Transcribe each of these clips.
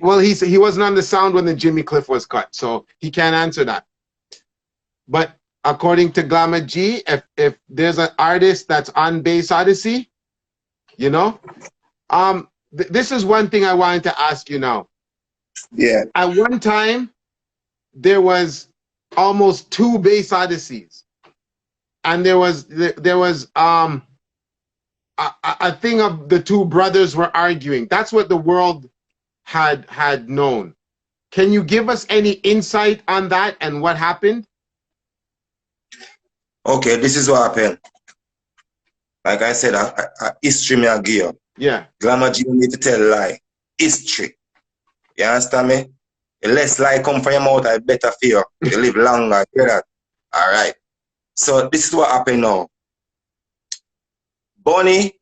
Well, he wasn't on the sound when the Jimmy Cliff was cut, so he can't answer that. But according to Glama G, if there's an artist that's on Bass Odyssey, you know, this is one thing I wanted to ask you now. Yeah. At one time, there was almost 2 Bass Odysseys, and there was a thing of the 2 brothers were arguing. That's what the world had known. Can you give us any insight on that and what happened? Okay, this is what happened. Like I said, history me a give you. Yeah. Glama G don't need to tell a lie. History. You understand me? The less lie come from your mouth, I better fear. You live longer. Hear that? Alright. So this is what happened now. Bonnie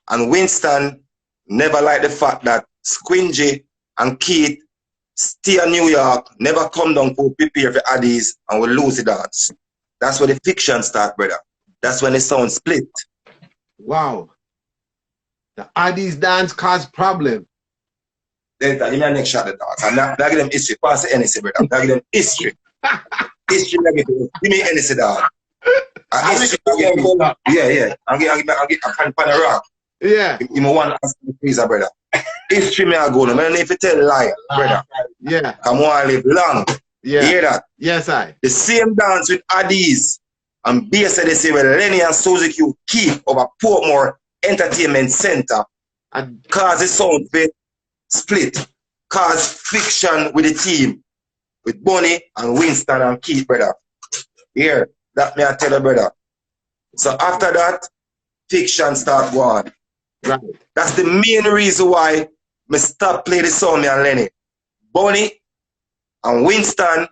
and Winston never liked the fact that Squingy and Keith stay in New York, never come down to prepare for Addies and will lose the dance. That's where the fiction start, brother. That's when the sound split. Wow. The Addies dance caused problem. Then give me a next shot at dance. I'm not give them history. Pass the NC, brother. I'm not give them history. History, give me NC, dog. History, yeah. I'll get a pan of rock. Yeah. You know one ask the freezer, brother. History me I go no. Man, if you tell lie, brother. Yeah. Come on, live long. Yeah. You hear that? Yes, I. The same dance with Addies and Bass Odyssey with Lenny and Suzy Q keep over Portmore Entertainment Center. And cause the sound fit split. Cause friction with the team. With Bonnie and Winston and Keith, brother. Here, that me I tell you, brother. So after that, fiction start going. Right. That's the main reason why me stop play the song, me and Lenny. Bonnie and Winston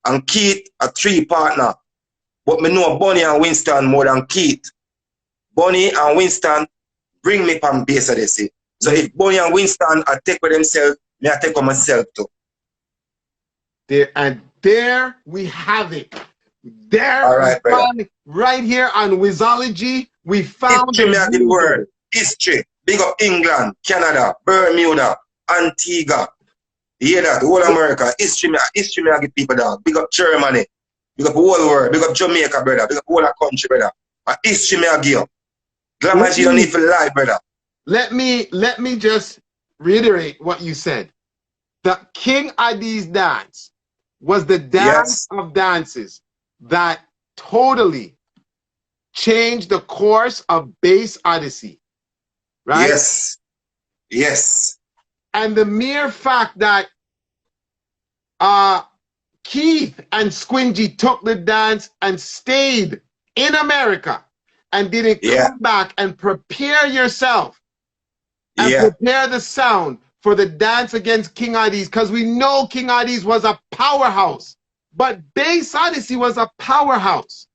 and Keith are 3 partners. But me know Bonnie and Winston more than Keith. Bonnie and Winston bring me from Bass Odyssey. So if Bonnie and Winston are take for themselves, me I take for myself too. There we have it. There, all right, brother. Right here on Wizology, we found the word. History. Big up England, Canada, Bermuda, Antigua. You hear that? Whole America. History me I give people down. Big up Germany. Big up the whole world. Big up Jamaica, brother. Big up the whole country, brother. And history me I give. Glama G don't need to lie, brother. Let me just reiterate what you said. The King Addies dance was the dance of dances that totally changed the course of Bass Odyssey. Right? Yes. Yes. And the mere fact that Keith and Squingy took the dance and stayed in America and didn't come back and prepare yourself and prepare the sound for the dance against King Addies, because we know King Addies was a powerhouse, but Bass Odyssey was a powerhouse.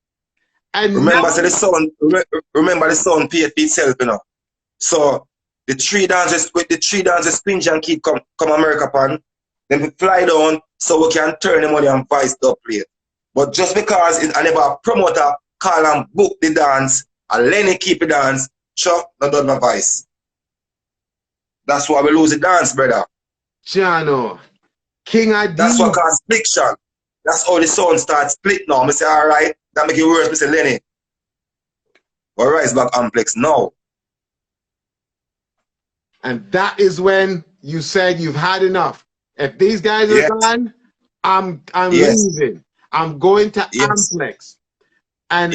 And remember, so the sound paid for itself, you know. So the 3 dances Squingy and Keith come America upon, then we fly down so we can turn the money and vice dub play. But just because I never a promoter call and book the dance, and Lenny keep the dance, sure, not done my vice. That's why we lose the dance, brother. Jano, King Addies. That's what cause friction. That's how the sound starts split now. I say, all right, that make it worse, Mr. Lenny. But rise back Amplex now. And that is when you said you've had enough. If these guys are gone, I'm leaving. I'm going to Amplex. And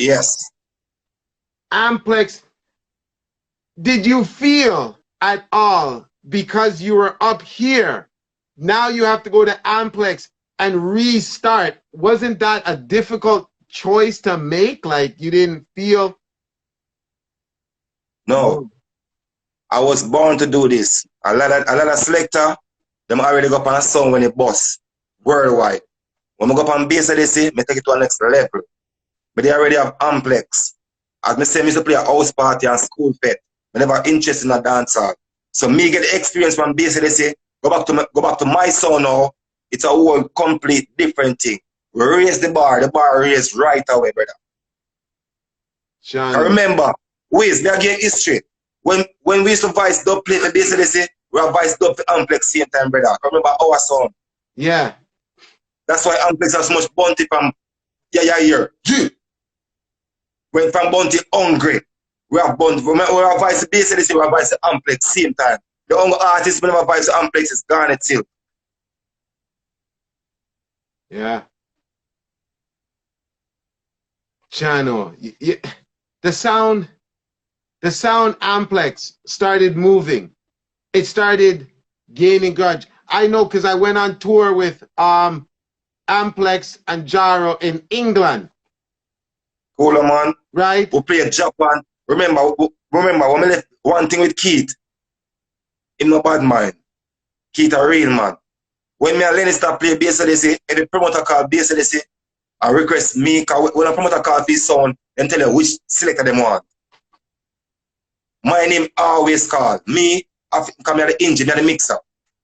Amplex, did you feel at all, because you were up here, now you have to go to Amplex and restart? Wasn't that a difficult choice to make? Like, you didn't feel? No. I was born to do this. A lot of selector, them already go up on a song when it bust worldwide. When I go up on Bass Odyssey, I take it to the next level. But they already have Amplex. As I say, I used to play a house party and school fete. I never interested in a dancehall. So me get the experience from Bass Odyssey, go back to my sound now. It's a whole complete different thing. We raise the bar raised right away, brother. I remember, Wiz, me get history. When we used to vice dub play for Bass Odyssey, we have vice dub for Amplex same time, brother. Remember our sound. Yeah. That's why Amplex has so much bounty from here. When from bounty hungry. We have bounty. We have vice Bass Odyssey, we have vice Amplex same time. The only artist when we have vice Amplex is Garnet Silk. Yeah. Chano. The sound Amplex started moving. It started gaining grudge. I know because I went on tour with Amplex and Jaro in England. Cool, man. Right? We play Japan. Remember when we left one thing with Keith, him no bad mind. Keith a real man. When me and Lenny start play Bass Odyssey, and the promoter called Bass Odyssey, I request me, cause when a promoter call for his sound, then tell you which selector them want. My name always call. Me, come here the engine and the mixer.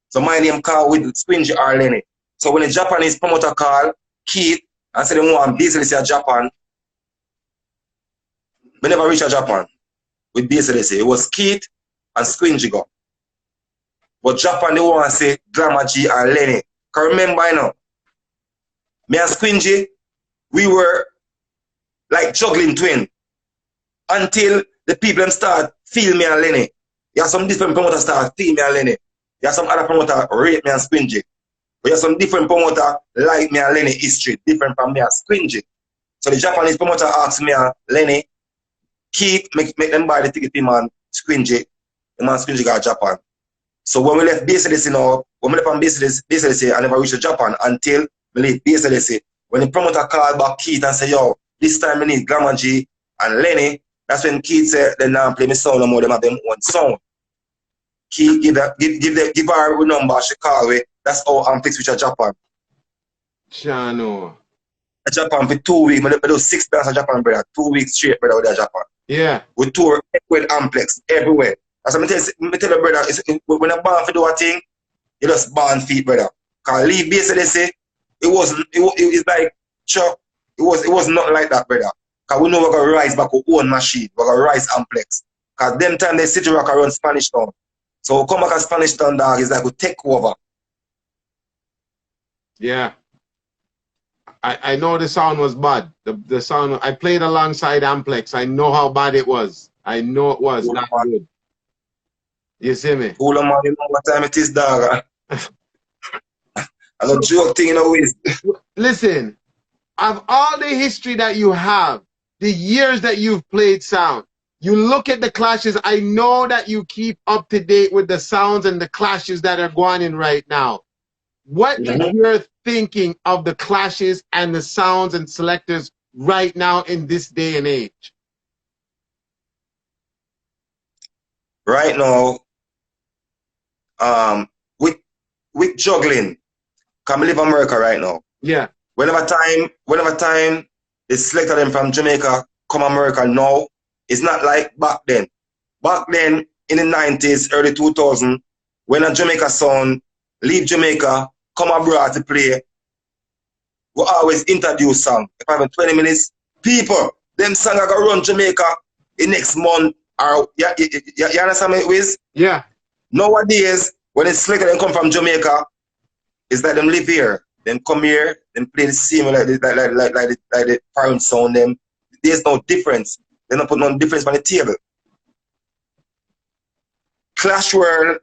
So my name call with Squingy or Lenny. So when the Japanese promoter call, Keith, and say they want Bass Odyssey at Japan, we never reach a Japan with Bass Odyssey. It was Keith and Squingy go. But Japan, they want to say Glama G and Lenny. Because remember, you know, me and Squingy, we were like juggling twin. Until the people them start feel me and Lenny. You have some different promoters start feel me and Lenny. You have some other promoter rate me and Squingy. But you have some different promoter like me and Lenny history, different from me and Squingy. So the Japanese promoter asked me and Lenny, Keith, make them buy the ticket to him and Squingy. The man Squingy got Japan. So when we left Bass Odyssey now, when we left on Bass Odyssey, I never reached Japan until we left Bass Odyssey. When the promoter called back Keith and said, yo, this time we need Glama G and Lenny, that's when Keith said, they now play me sound no more, them have them own sound. Keith give her a number, she call away. That's how I'm fixed with Japan. Chano. Japan for 2 weeks, I do 6 bands in Japan, brother. 2 weeks straight, brother, with Japan. Yeah. We tour with Amplex, everywhere. As I tell you, brother, when I'm born to do a thing, you just born feet, brother. Because leave Bass Odyssey, it's like, sure, it was not like that, brother. Because we know we're going to rise back our own machine. We're going to rise Amplex. Because them time they City Rock around Spanish Town. So we come back at Spanish Town, dog, it's like we take over. Yeah. I know the sound was bad. The sound, I played alongside Amplex. I know how bad it was. I know it was not good. You see me? Cool, man, you know what time it is, dog. I don't joke thing in a way. Listen, of all the history that you have, the years that you've played sound, you look at the clashes. I know that you keep up to date with the sounds and the clashes that are going in right now. What is your thinking of the clashes and the sounds and selectors right now in this day and age? Right now, with juggling, come live in America right now. Yeah. Whenever time they select them from Jamaica come America now, it's not like back then. Back then in the 90s, early 2000s, when a Jamaica sound leave Jamaica, come abroad to play, we always introduce song. If I have 20 minutes, people, them song are gonna run Jamaica the next month. Or you understand me, Wiz? Yeah. Nowadays, when it's selected and come from Jamaica, it's like them live here. Then come here, then play the same like the foreign sound. Them there's no difference. They don't put no difference on the table. Clash World,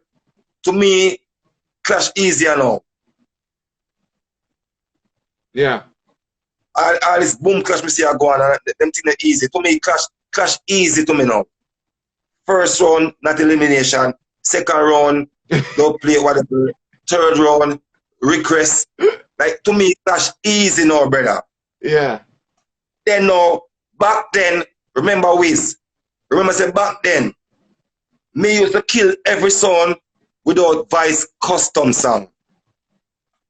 to me, clash easier now. Yeah. All this boom clash we see are going on, them things are easy. To me, clash easy to me now. First round, not elimination. Second round, don't play whatever. Third round, request. Like to me, clash easy now, brother. Yeah. Then now, back then, remember Wiz. Remember say back then, me used to kill every song without Vice custom song.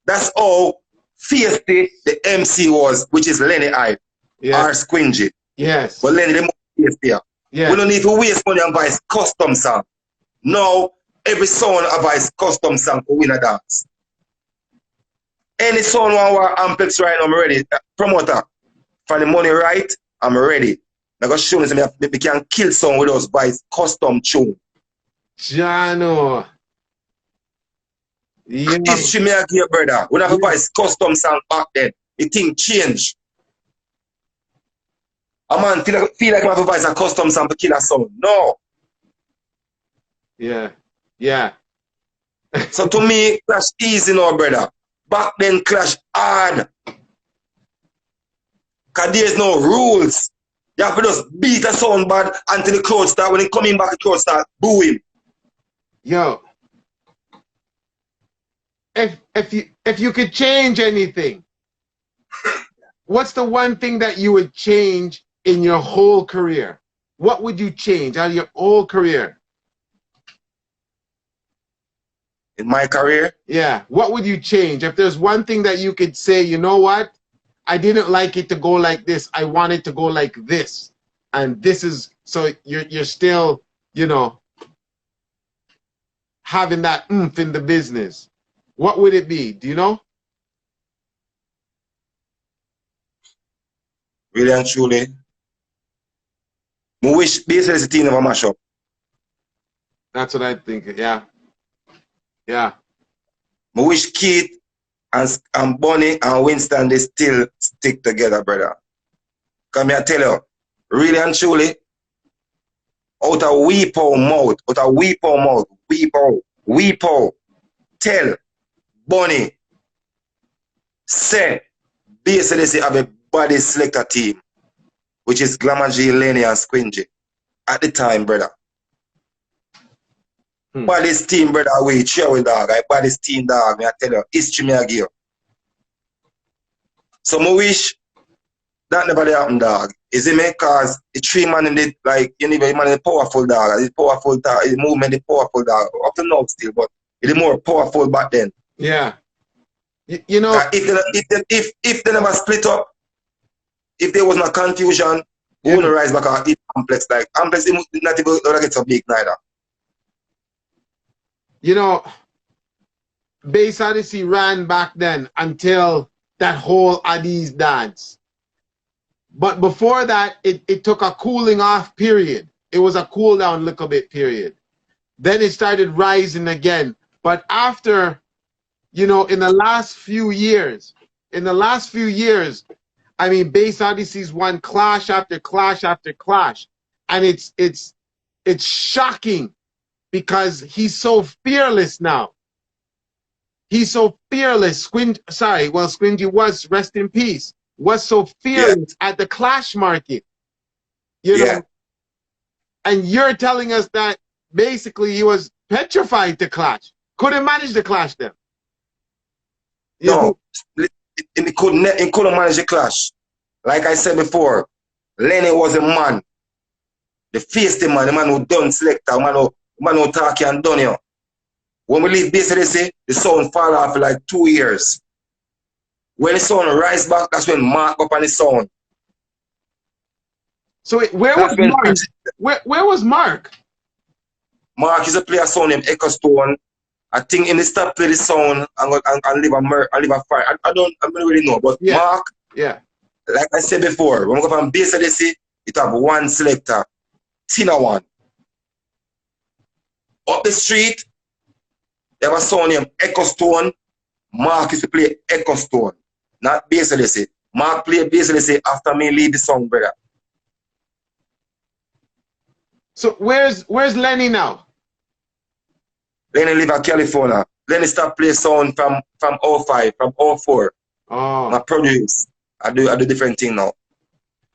That's how feisty the MC was, which is Lenny Hype or Squingy. Yes. But Lenny the most feistier. Yeah. We don't need to waste money on Vice custom song. Now, every song a Vice custom song for win a dance. Any song want Amplex right now, I'm ready. Promoter, for the money right, I'm ready. I'm going to show you we can kill song with those Vice custom tune. Jano. Yeah. History me a give, brother. When I have a custom sound back then, the thing changed. A man feel like I have a custom sound to kill a sound. No. Yeah. Yeah. So to me, clash easy now, brother. Back then, clash hard. Because there's no rules. You have to just beat a sound bad until the crowd start. When they coming back, the crowd start booing. Yo. If you could change anything, what's the one thing that you would change in your whole career? What would you change out of your whole career? In my career? Yeah. What would you change? If there's one thing that you could say, you know what? I didn't like it to go like this. I want it to go like this. And this is, so you're still, you know, having that oomph in the business. What would it be? Do you know? Really and truly. I wish basically the team never mash up. That's what I think. Yeah. Yeah. I wish Keith and Bonnie and Winston, they still stick together, brother. Come here, tell you, really and truly, out of weepo mouth, weepo, tell Bonnie, say, basically have a body selector team, which is Glama G, Lenny, and Squingy. At the time, brother. Baddest team, brother, we cheer with dog. I baddest team, dog. Me I tell you, history me I give you. So I wish that never happen, dog. Is it me? Cause the three man in the like you know, man is powerful dog. It's powerful dog. The movement is powerful dog. Up to now still, but it's more powerful back then. Yeah. You know, if they never split up, if there was no confusion, we wouldn't rise back at the Amplex. Like Amplex, it must not even get so big neither. You know, Bass Odyssey ran back then until that whole Addies dance. But before that, it took a cooling off period. It was a cool down little bit period. Then it started rising again. But after, you know, in the last few years, I mean, Bass Odyssey's won clash after clash after clash. And it's shocking because he's so fearless now. He's so fearless. Squingy was, rest in peace, was so fearless at the clash market. You know? And you're telling us that basically he was petrified to clash. Couldn't manage to clash them. No, he couldn't manage the clash. Like I said before, Lenny was a man. The feisty man, the man who done selector, the man who talk and done you. When we leave Bass Odyssey, the sound fall off for like 2 years. When the sound rise back, that's when Mark up on the sound. So where was Mark? Where was Mark? Mark is a player sound named Echo Stone. I think in the stop play the sound and leave a fire. I don't really know. But Mark, like I said before, when we go from Bass Odyssey, it have one selector, Tina one. Up the street, there was a sound named Echo Stone. Mark used to play Echo Stone, not Bass Odyssey. Mark played Bass Odyssey after me lead the song, brother. So where's Lenny now? Lenny live in California. Lenny start play sound from 05, from 04. Oh. I produce. I do different thing now.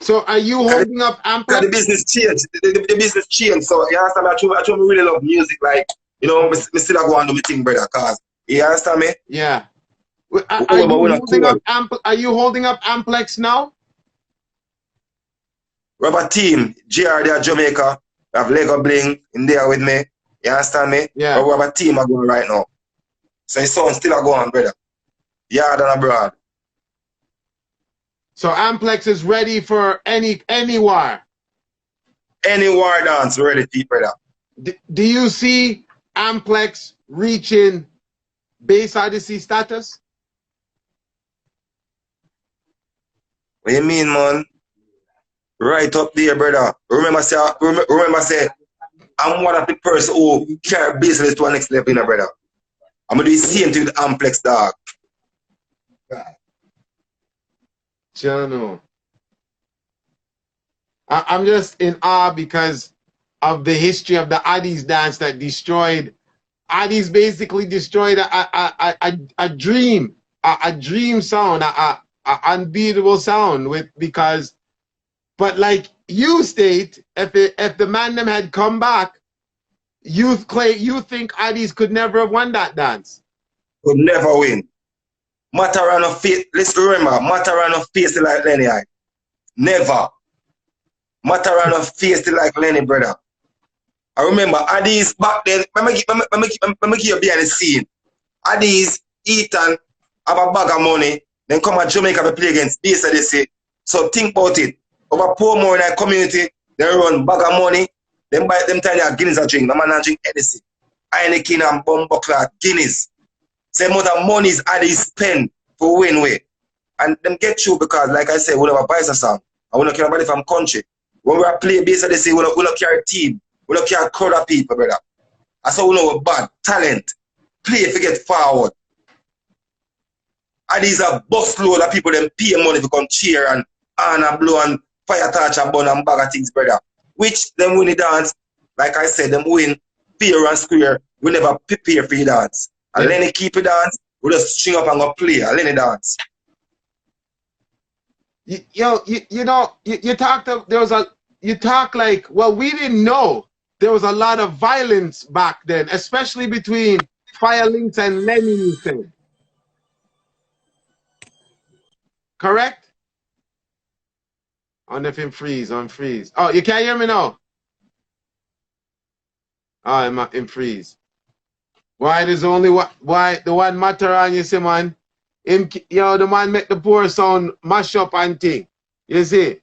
So are you holding up Amplex? The business changed. The business changed. So you understand me? I truly really love music. Like, you know, I still go on do my thing, brother. Cause you understand me? Yeah. Are you holding up Amplex now? Robert Team, JR there, Jamaica. I have Lego Bling in there with me. You understand me? Yeah. But Robert Team are going right now. So his son still go on, brother. Yard and abroad. So Amplex is ready for any war. Any war dance ready, brother. Do you see Amplex reaching Bass Odyssey status? What you mean, man? Right up there, brother. Remember, say, I'm one of the person who carry business to the next level, brother. I'm gonna do the same thing with Amplex, dog. Jono. I'm just in awe because of the history of the Addis dance that destroyed. Addis basically destroyed a dream, a dream sound, a unbeatable sound because. But like you state, if the man them had come back, you think Addis could never have won that dance? Could never win. Mataran of face. Let's remember, Mataran of face like Lenny. Never. Mataran of face like Lenny, brother. I remember Addis back then. Let me give you behind the scene. Addis, Ethan have a bag of money. Then come to Jamaica to play against Bass Odyssey. So think about it. Over poor more in our community, they run bag of money. Then buy them tell you Guinness a drink. The man a drink Odyssey. Heineken and Bumbuckler Guinness. Same amount of money is Addis spend for win way. And them get you because, like I said, we never buy a song. I want to care about it from country. When we play Bass Odyssey, we don't carry a team. We don't carry a crowd of people, brother. That's how we know we're bad. Talent. Play if you get forward. And these are bus load of people them pay money to come cheer and blow and fire touch and burn and bag of things, brother. Which them win the dance, like I said, them win fair and square. We never prepare for the dance. And Lenny keep the dance, we just string up and go play and Lenny dance. You know, you talked of, you talk like, well, we didn't know there was a lot of violence back then, especially between Firelinks and Lenny, you said. Correct? On if him freeze, on freeze. Oh, you can't hear me now? Oh, I'm in freeze. Why there's only one, why the one matter on you see, man? Him, the man make the poor sound mash up and thing. You see?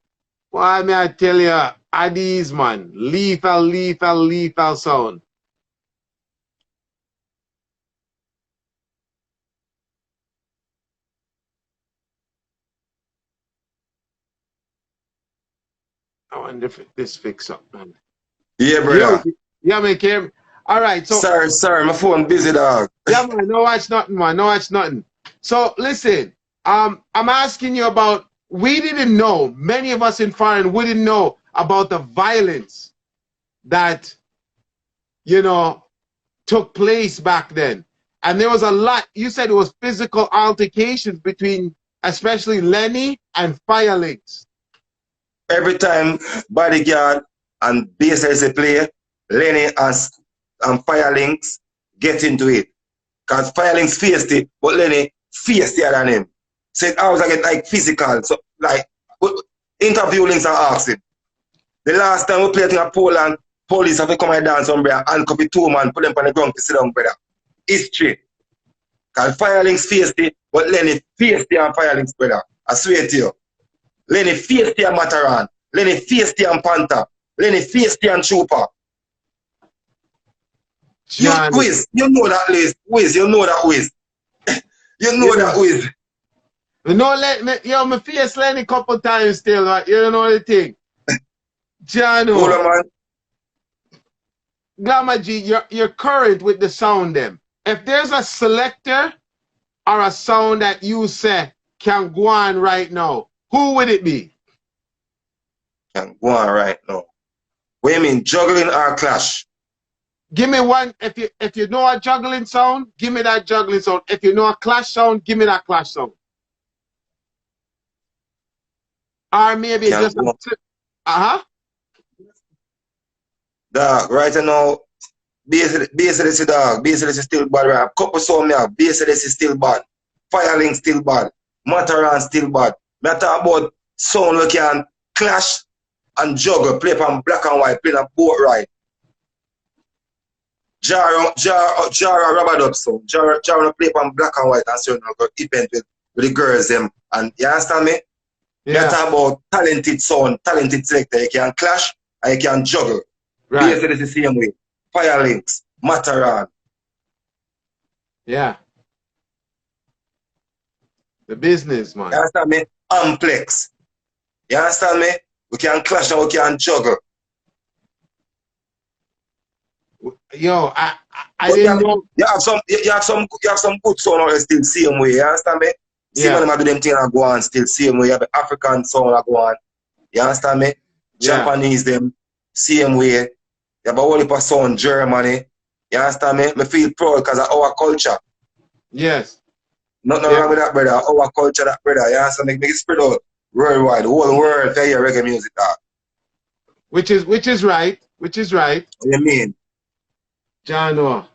Why may I tell you, Addis, man, lethal, lethal, lethal sound. I wonder if this fix up, man. Yeah, brother. Yeah, man, Kim. All right, so sorry, my phone busy, dog. Yeah, man, no watch nothing, man. No watch nothing. So listen, I'm asking you about, we didn't know, many of us in foreign wouldn't know about the violence that, you know, took place back then. And there was a lot, you said it was physical altercations between especially Lenny and Firelinks. Every time Bodyguard and Bass Odyssey play, Lenny and Firelinks get into it. Because Firelinks faced it, but Lenny faced it than him. So it always get like physical. So like interview links and ask him. The last time we played in Poland, police have to come and dance on brother and copy two man, put them on the ground to sit down, brother. History. Because Firelinks faced it, but Lenny faced it and Firelinks, brother. I swear to you. Lenny faced it and Mataran. Lenny faced it and Panther. Lenny faced it and Trooper. You Wiz, you know that list. Wiz, you know that Wiz. You know that Wiz. You know, me face Lenny couple times still, right? You don't know the thing. Jano. Hold on, man. Glama G, you're current with the sound them. If there's a selector or a sound that you say can go on right now, who would it be? Can go on right now. What do you mean, juggling or clash? Give me one. If you know a juggling sound, give me that juggling sound. If you know a clash sound, give me that clash sound. Or maybe can just Dog, right now, Bass Odyssey, dog. Bass Odyssey still bad, right? A couple sound me have. Bass Odyssey still bad. Firelink still bad. Mataran still bad. Me talk about sound we can clash and juggle, play on black and white, play on boat ride. Jara rubber dub sound. Jara play on black and white and so you know, event with the girls them. And you understand me? Yeah. Me talk about talented sound, talented selector. You can clash and you can juggle. Right. Bass Odyssey the same way. Firelinks, Mataran. Yeah. The business, man. You understand me? Amplex. You understand me? We can clash and we can juggle. Yo, I didn't know. You have some good sound out there still same way, you understand me? See when them do them thing and go on still same way. You have the African sound that go on. You understand me? Japanese them same way. You have a whole heap of sound Germany. You understand me? Me feel proud because of our culture. Yes. Nothing wrong with that, brother. Our culture, that brother. You understand me? Make it spread out worldwide. The whole world can hear reggae music, dog. Which is right. Which is right. What do you mean? Jano.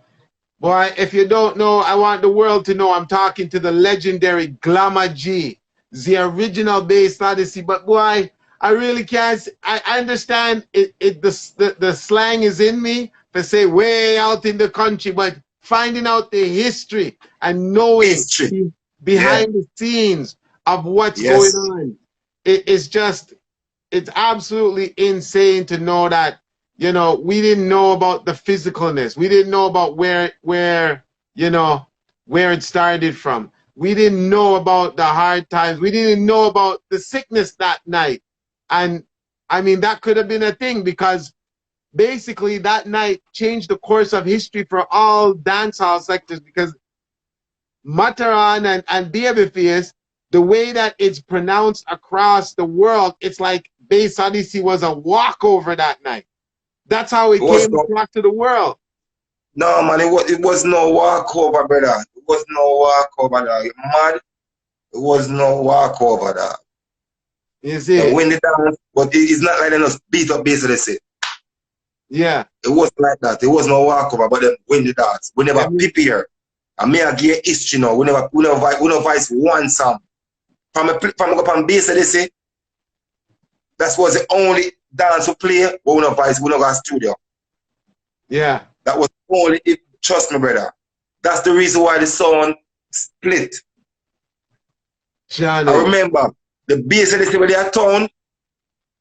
Boy, if you don't know, I want the world to know I'm talking to the legendary Glama G, the original Bass Odyssey. But boy, I really can't. I understand the slang is in me to say way out in the country, but finding out the history and knowing behind the scenes of what's going on, it's absolutely insane to know that. You know, we didn't know about the physicalness. We didn't know about where it started from. We didn't know about the hard times. We didn't know about the sickness that night. And I mean, that could have been a thing because basically that night changed the course of history for all dancehall sectors because Mataran and Babyface, the way that it's pronounced across the world, it's like Bass Odyssey was a walkover that night. That's how it came across to the world. No, man, it was no walkover, brother. It was no walkover, dog. You mad? It was no walkover, dog. You see? They win the dance, but it's not like they just beat up Bass Odyssey. Yeah. It wasn't like that. It was no walkover, but they win the dance. We never prepare. And me I give history now. We never vice one song. From up on Bass Odyssey, that was the only dance we play, but we no vice, we no got studio. Yeah. That was only it. Trust me, brother. That's the reason why the sound split. Johnny. I remember the Bass Odyssey where they are town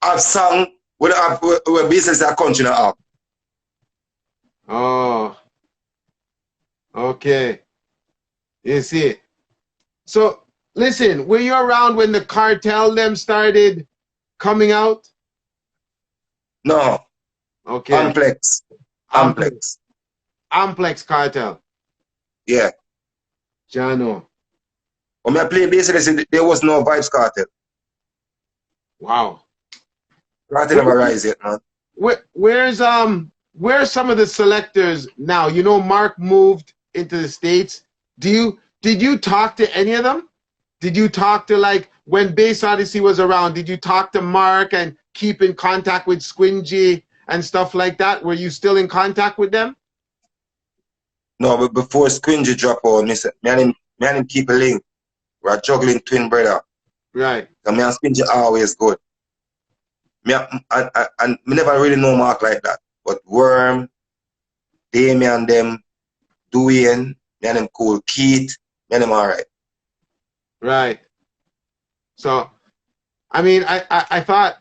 have song where Bass Odyssey are country now have. Oh. Okay. You see. So listen, were you around when the cartel them started coming out? No. Okay. Amplex. Amplex cartel. Yeah. Jano. When I play Bass Odyssey, there was no Vibes Cartel. Wow. Cartel never rise yet, man. Where's some of the selectors now? You know, Mark moved into the States. Did you talk to any of them? Did you talk to, like, when Bass Odyssey was around, did you talk to Mark and keep in contact with Squingy and stuff like that? Were you still in contact with them? No, but before Squingy drop out, me and him keep a link. We're a juggling twin brother. Right. And me and Squingy always good. And me never really know Mark like that. But Worm, Damien, them, Dwayne, me and them cool. Keith, me and them alright. Right. So, I mean, I thought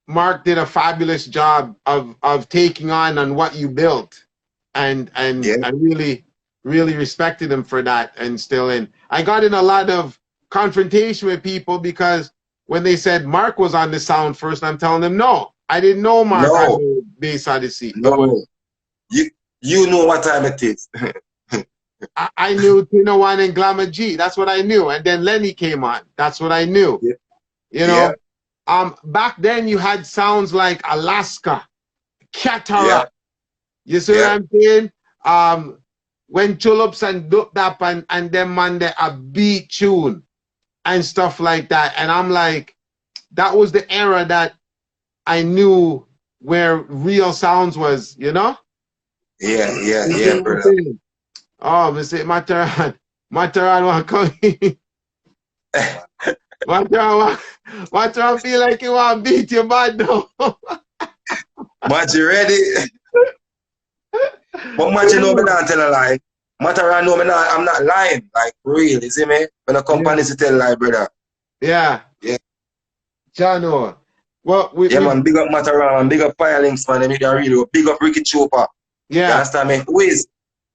Mark did a fabulous job of taking on what you built, and I really respected him for that. And still I got in a lot of confrontation with people because when they said Mark was on the sound first, I'm telling them no, I didn't know Mark on the Bass Odyssey. No, you know what time it is. I knew Tino One and Glama G. That's what I knew. And then Lenny came on. That's what I knew. Yeah. You know, back then you had sounds like Alaska, Catara. Yeah. You see what I'm saying? When Tulips and Dup Dap and them man they a beat tune and stuff like that. And I'm like, that was the era that I knew where real sounds was, you know? Yeah, brother. Oh, Mr. Mataran want to come in. Mataran feel like he want to beat you bad now. Match, you ready? But Match, you know me not tell a lie. Mataran know me not, I'm not lying. Like, for real, you see me? When a company to tell a lie, brother. Yeah. Jano. Well, man, big up Mataran, big up Firelings, man. They really big up Ricky Chopper. Yeah. You understand me? Wiz.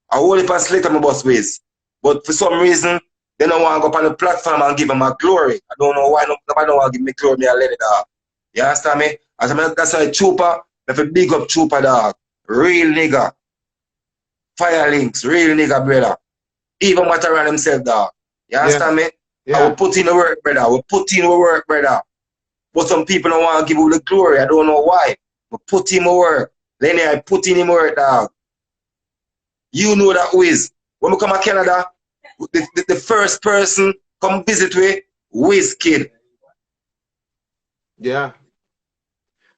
I hold it past later my boss Wiz. But for some reason, they don't want to go up on the platform and give him my glory. I don't know why nobody don't want to give me glory, me I let it out. You understand me? As I mean, that's why Chopper, if a big up Chopper, dog. Real nigga. Fire links, real nigga, brother. Even what around himself, dog. You understand me? Yeah. I will put in the work, brother. I will put in the work, brother. But some people don't want to give you the glory. I don't know why. But put in the work. Lenny, I put in the work, dog. You know that Wiz. When we come to Canada, the first person come visit with Wiz Kid. Yeah.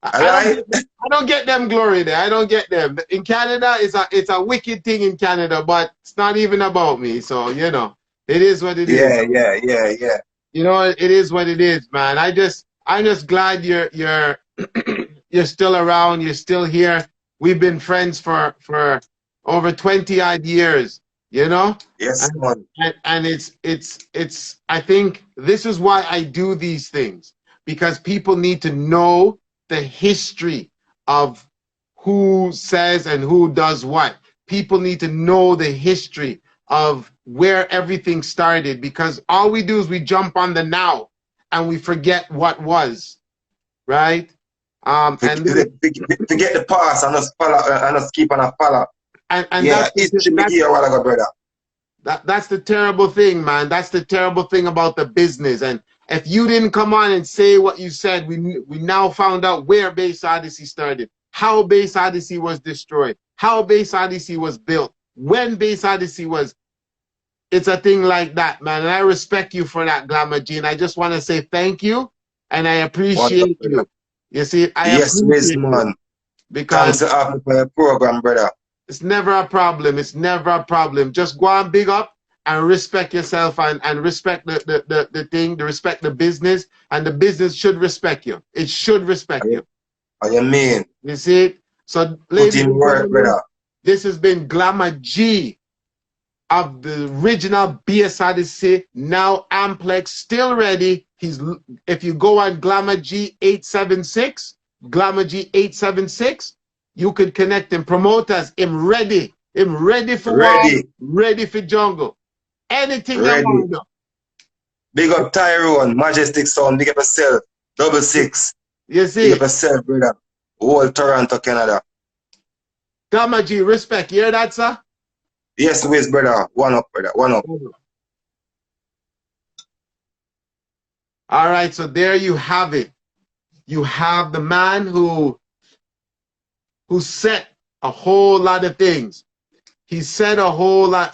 I don't get them glory there. I don't get them. In Canada, it's a wicked thing in Canada, but it's not even about me. So, you know, it is what it is. Yeah. You know, it is what it is, man. I'm just glad you're you're still around, you're still here. We've been friends for over 20 odd years, you know? Yes, man. And it's I think this is why I do these things, because people need to know the history of who says and who does what. People need to know the history of where everything started, because all we do is we jump on the now and we forget what was, right? And forget the past and just follow and just keep on a follow. And yeah, history me here a while ago, brother. That's the terrible thing, man. That's the terrible thing about the business. And if you didn't come on and say what you said, we now found out where Bass Odyssey started, how Bass Odyssey was destroyed, how Bass Odyssey was built, when Bass Odyssey was. It's a thing like that, man. And I respect you for that, Glama G. And I just want to say thank you, and I appreciate you. You see, yes, man. Because thanks for the program, brother. It's never a problem. It's never a problem. Just go and big up and respect yourself and respect the thing, respect the business, and the business should respect you. It should respect you. What you mean? You see it? So, ladies and gentlemen, this has been Glama G of the original Bass Odyssey, now Amplex, still ready. If you go on Glama G 876, Glama G 876, you could connect him. Promoters, him ready for war, ready for jungle. Anything you want to do. Big up Tyrone, Majestic Sound, big up yourself, 66. You see? Big up yourself, brother. Whole Toronto, Canada. Glama G, respect. You hear that, sir? Yes, Wiz, brother. One up, brother. One up. All right, so there you have it. You have the man who said a whole lot of things. He said a whole lot.